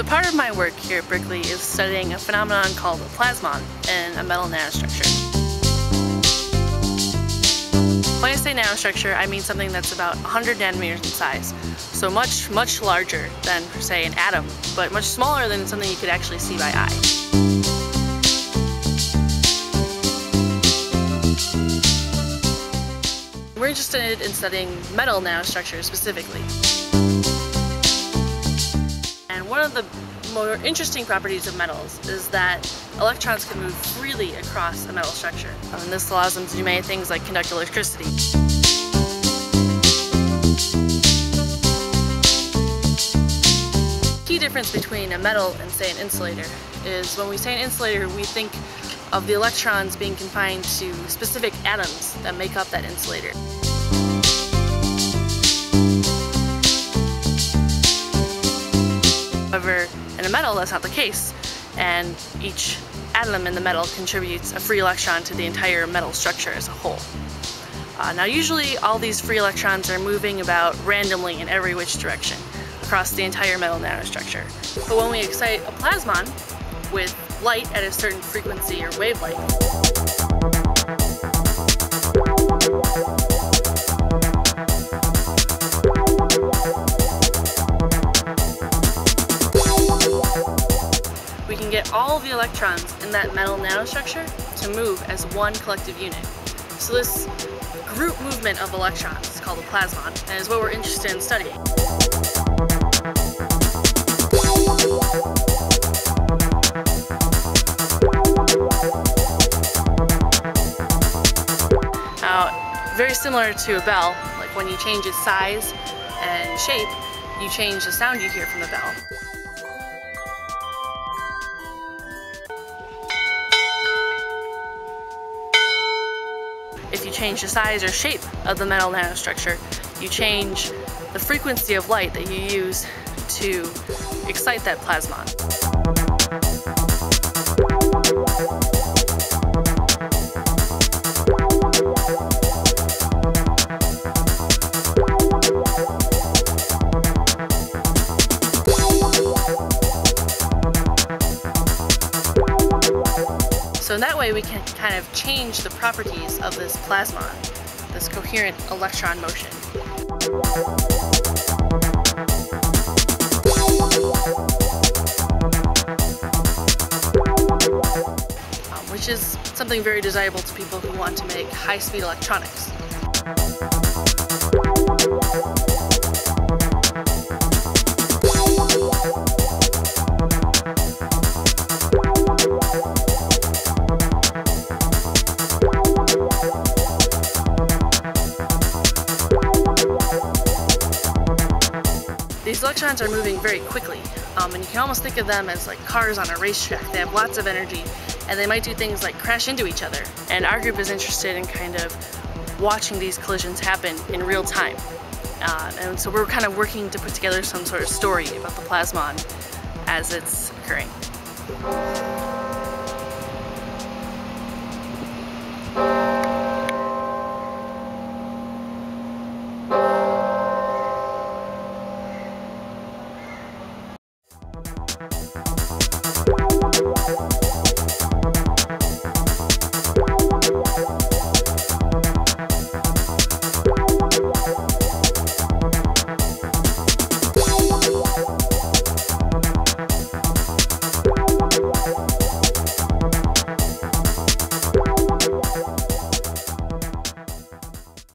part of my work here at Berkeley is studying a phenomenon called a plasmon in a metal nanostructure. When I say nanostructure, I mean something that's about 100 nanometers in size. So much, much larger than, say, an atom, but much smaller than something you could actually see by eye. We're interested in studying metal nanostructures specifically. And one of the more interesting properties of metals is that electrons can move freely across a metal structure. And this allows them to do many things like conduct electricity. The key difference between a metal and, say, an insulator is when we say an insulator, we think of the electrons being confined to specific atoms that make up that insulator. However, in a metal, that's not the case, and each atom in the metal contributes a free electron to the entire metal structure as a whole. Now, usually all these free electrons are moving about randomly in every which direction across the entire metal nanostructure. But when we excite a plasmon with light at a certain frequency or wavelength, we can get all the electrons in that metal nanostructure to move as one collective unit. So this group movement of electrons is called a plasmon, and is what we're interested in studying. Now, very similar to a bell, like when you change its size and shape, you change the sound you hear from the bell. If you change the size or shape of the metal nanostructure, you change the frequency of light that you use to excite that plasmon. So in that way we can kind of change the properties of this plasmon, this coherent electron motion. Which is something very desirable to people who want to make high-speed electronics. These electrons are moving very quickly, and you can almost think of them as like cars on a racetrack. They have lots of energy, and they might do things like crash into each other. And our group is interested in kind of watching these collisions happen in real time. And so we're kind of working to put together some sort of story about the plasmon as it's occurring.